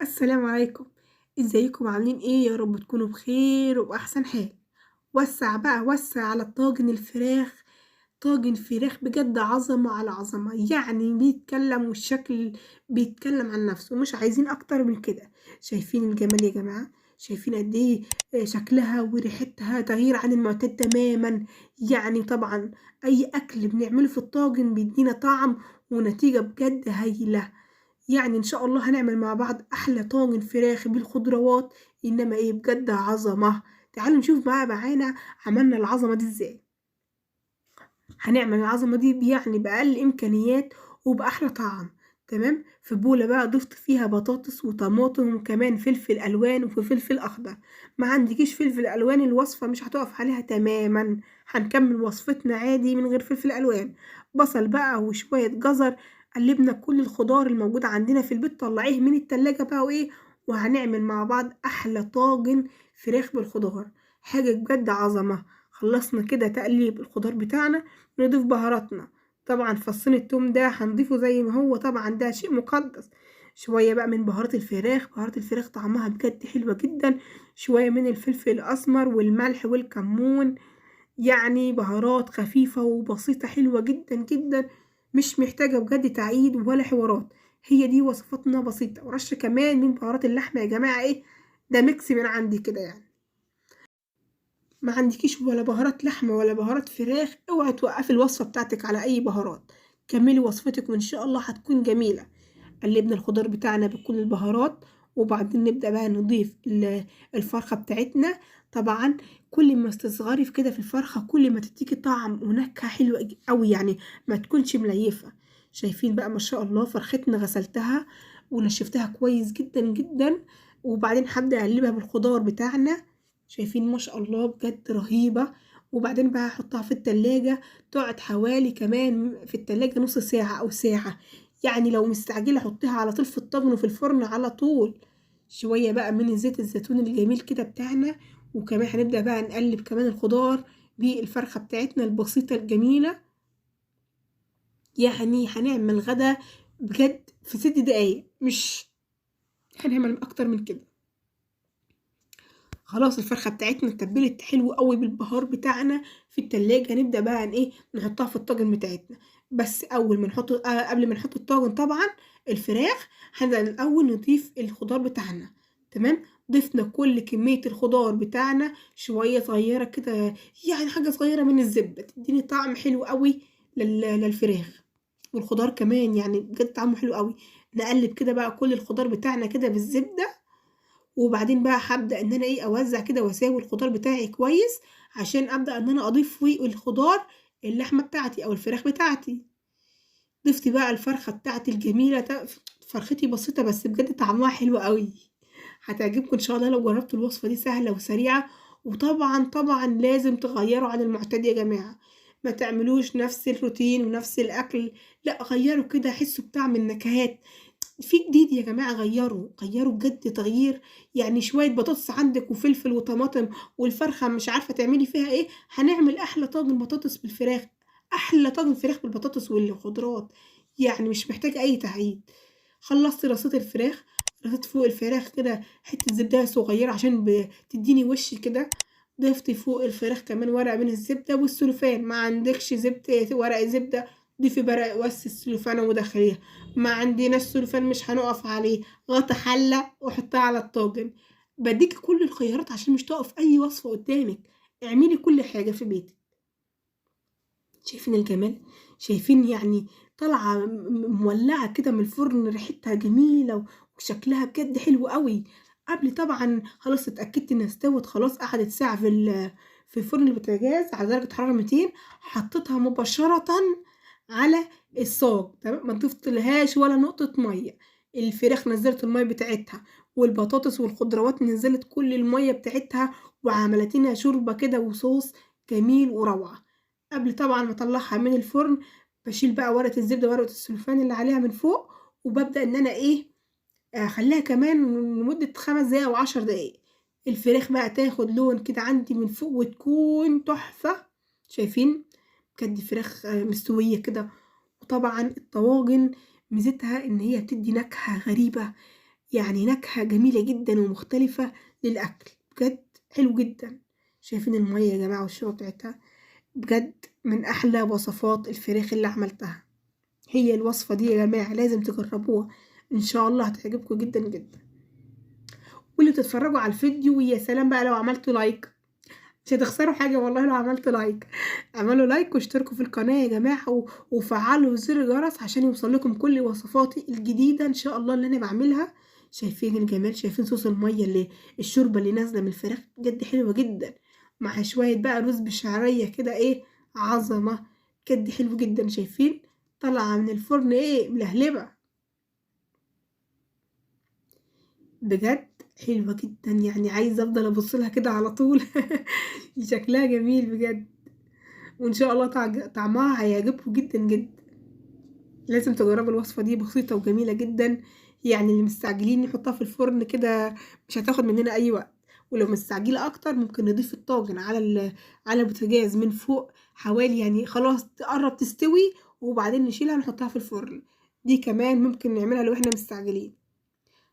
السلام عليكم. ازيكم عاملين ايه؟ يا رب تكونوا بخير وبأحسن حال. وسع بقى وسع على طاجن الفراخ. طاجن فراخ بجد عظمة على عظمة، يعني بيتكلم والشكل بيتكلم عن نفسه، مش عايزين اكتر من كده. شايفين الجمال يا جماعة؟ شايفين قد ايه شكلها وريحتها تغيير عن المعتاد تماما. يعني طبعا اي اكل بنعمله في الطاجن بيدينا طعم ونتيجة بجد هايلة. يعني ان شاء الله هنعمل مع بعض احلى طاجن فراخ بالخضروات. انما ايه بجد عظمة. تعالوا نشوف بقى معانا عملنا العظمة دي ازاي. هنعمل العظمة دي يعني بأقل إمكانيات وبأحلى طعم. تمام. في بولة بقى ضفت فيها بطاطس وطماطم وكمان فلفل ألوان وفلفل أخضر. ما عندكيش فلفل ألوان الوصفة مش هتقف عليها تماما. هنكمل وصفتنا عادي من غير فلفل ألوان. بصل بقى وشوية جزر. قلبنا كل الخضار الموجود عندنا في البيت، طلعيه من التلاجة بقى وإيه. وهنعمل مع بعض أحلى طاجن فراخ بالخضار. حاجة بجد عظمة. خلصنا كده تقليب الخضار بتاعنا. نضيف بهاراتنا. طبعا فصين التوم ده هنضيفه زي ما هو، طبعا ده شيء مقدس. شوية بقى من بهارات الفراخ، بهارات الفراخ طعمها بجد حلوة جدا. شوية من الفلفل الأسمر والملح والكمون. يعني بهارات خفيفة وبسيطة حلوة جدا جدا. مش محتاجة بجد تعيد ولا حوارات. هي دي وصفاتنا بسيطة، ورش كمان من بهارات اللحمة يا جماعة ايه. ده ميكس من عندي كده يعني. ما عندكيش ولا بهارات لحمة ولا بهارات فراخ، اوعي توقفي الوصفة بتاعتك على اي بهارات. كملي وصفتك وان شاء الله هتكون جميلة. قلبنا الخضار بتاعنا بكل البهارات. وبعدين نبدأ بقى نضيف الفرخة بتاعتنا. طبعا كل ما استصغري في كده في الفرخة كل ما تديكي طعم ونكهة حلوة قوي يعني. ما تكونش مليفة. شايفين بقى ما شاء الله فرختنا غسلتها ونشفتها كويس جدا جدا. وبعدين هبدأ اقلبها بالخضار بتاعنا. شايفين ما شاء الله بجد رهيبة. وبعدين بقى هحطها في التلاجة. تقعد حوالي كمان في التلاجة نص ساعة أو ساعة. يعني لو مستعجلة حطيها على طول في الطاجن وفي الفرن على طول. شوية بقى من زيت الزيتون الجميل كده بتاعنا. وكمان هنبدأ بقى نقلب كمان الخضار بالفرخة بتاعتنا البسيطة الجميلة. يعني هنعمل غدا بجد في 6 دقايق، مش هنعمل أكتر من كده. خلاص الفرخة بتاعتنا اتبلت حلو قوي بالبهار بتاعنا في التلاجة. نبدأ بقى ايه نحطها في الطاجن بتاعتنا. بس اول ما نحط قبل ما نحط الطاجن طبعا الفراخ. هنبدأ الاول نضيف الخضار بتاعنا. تمام. ضفنا كل كمية الخضار بتاعنا شوية صغيرة كده. يعني حاجة صغيرة من الزبدة تديني طعم حلو قوي للفراخ. والخضار كمان يعني بجد طعمه حلو قوي. نقلب كده بقى كل الخضار بتاعنا كده بالزبدة. وبعدين بقى هابدأ إن أنا إيه أوزّع كده وأساوي الخضار بتاعي كويس. عشان أبدأ إن أنا أضيف فوق الخضار اللحمة بتاعتي أو الفراخ بتاعتي. ضفت بقى الفرخة بتاعتي الجميلة فرختي بسيطة بس بجد طعمها حلو أوي. هتعجبكم إن شاء الله لو جربتوا الوصفة دي سهلة وسريعة. وطبعًا طبعًا لازم تغيّروا عن المعتاد يا جماعة. ما تعملوش نفس الروتين ونفس الأكل. لأ غيّروا كده حسّوا بطعم النكهات. في جديد يا جماعة غيّروا، غيّروا بجد تغيير. يعني شوية بطاطس عندِك وفلفل وطماطم والفرخة مش عارفة تعملي فيها إيه. هنعمل أحلى طاجن بطاطس بالفراخ. أحلى طاجن فراخ بالبطاطس والخضروات. يعني مش محتاجة أي تعقيد. خلّصت رصيت الفراخ. رصيت فوق الفراخ كده حتة زبدة صغيرة عشان تدّيني وِش كده. ضفت فوق الفراخ كمان ورقة من الزبدة والسلوفان. ما عندكش ورق زبدة ضيفي بس السلوفان ودخّليها. ما عندناش سلوفان مش هنقف عليه. غطا حلة وحطها على الطاجن. بديكي كل الخيارات عشان مش تقف أي وصفة قدامك. اعملي كل حاجة في بيتك. شايفين الجمال؟ شايفين يعني طالعة مولعة كده من الفرن ريحتها جميلة وشكلها بجد حلو قوي. قبل طبعا خلاص اتأكدت انها استوت خلاص قعدت ساعة في فرن البوتاجاز على درجة حرارة 200. حطيتها مباشرة على الصاج. تمام. ما ضفتلهاش ولا نقطة مية. الفراخ نزلت المية بتاعتها والبطاطس والخضروات نزلت كل المية بتاعتها. وعملت لنا شوربة كده وصوص جميل وروعة. قبل طبعًا ما أطلّعها من الفرن باشيل بقى ورقة الزبدة وورقة السلوفان اللي عليها من فوق. وبابدأ إن أنا إيه أخلّيها كمان لمدة 5 دقايق أو 10 دقايق. الفراخ بقى تاخد لون كده عندي من فوق وتكون تحفة. شايفين؟ بجد فراخ مستوية كده. وطبعًا الطواجن ميزتها إن هي بتدّي نكهة غريبة. يعني نكهة جميلة جدا ومختلفة للأكل، بجد حلو جدا. شايفين المية يا جماعة والشوربة بتاعتها؟ بجد من أحلى وصفات الفراخ اللي عملتها. هي الوصفة دي يا جماعة لازم تجربوها، إن شاء الله هتعجبكم جدا جدا. واللي بتتفرجوا على الفيديو يا سلام بقى لو عملتوا لايك، مش هتخسروا حاجة والله لو عملت لايك. اعملوا لايك واشتركوا في القناة يا جماعة وفعلوا زر الجرس عشان يوصل لكم كل وصفاتي الجديدة ان شاء الله اللي انا بعملها. شايفين الجمال؟ شايفين صوص المية اللي الشوربة اللي نازلة من الفراخ؟ بجد حلوة جدا، مع شوية بقى رز بالشعرية كده، ايه عظمة، بجد حلو جدا. شايفين طالعة من الفرن ايه ملهلبة، بجد حلوة جدا، يعني عايزة افضل ابصلها كده على طول. شكلها جميل بجد، وان شاء الله طعمها هيعجبكم جدا جدا. لازم تجربوا الوصفة دي، بسيطة وجميلة جدا. يعني اللي مستعجلين نحطها في الفرن كده، مش هتاخد مننا اي وقت. ولو مستعجلة اكتر ممكن نضيف الطاجن على البوتاجاز من فوق حوالي، يعني خلاص تقرب تستوي، وبعدين نشيلها نحطها في الفرن. دي كمان ممكن نعملها لو احنا مستعجلين.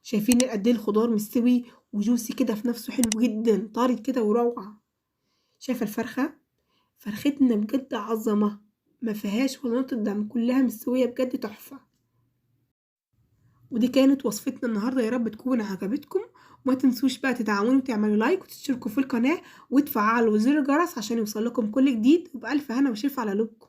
شايفين قد ايه الخضار مستوي وجوسي كده في نفسه، حلو جدا، طري كده وروعة. شايفة الفرخة؟ فرختنا بجد عظمة، ما فيهاش ولا نقطة دم، كلها مستوية بجد تحفة. ودي كانت وصفتنا النهاردة، يا رب تكون عجبتكم. وما تنسوش بقى تدعموني وتعملوا لايك وتشتركوا في القناة وتفعلوا زر الجرس عشان يوصل لكم كل جديد. وبألف هنا وشفا على قلوبكم.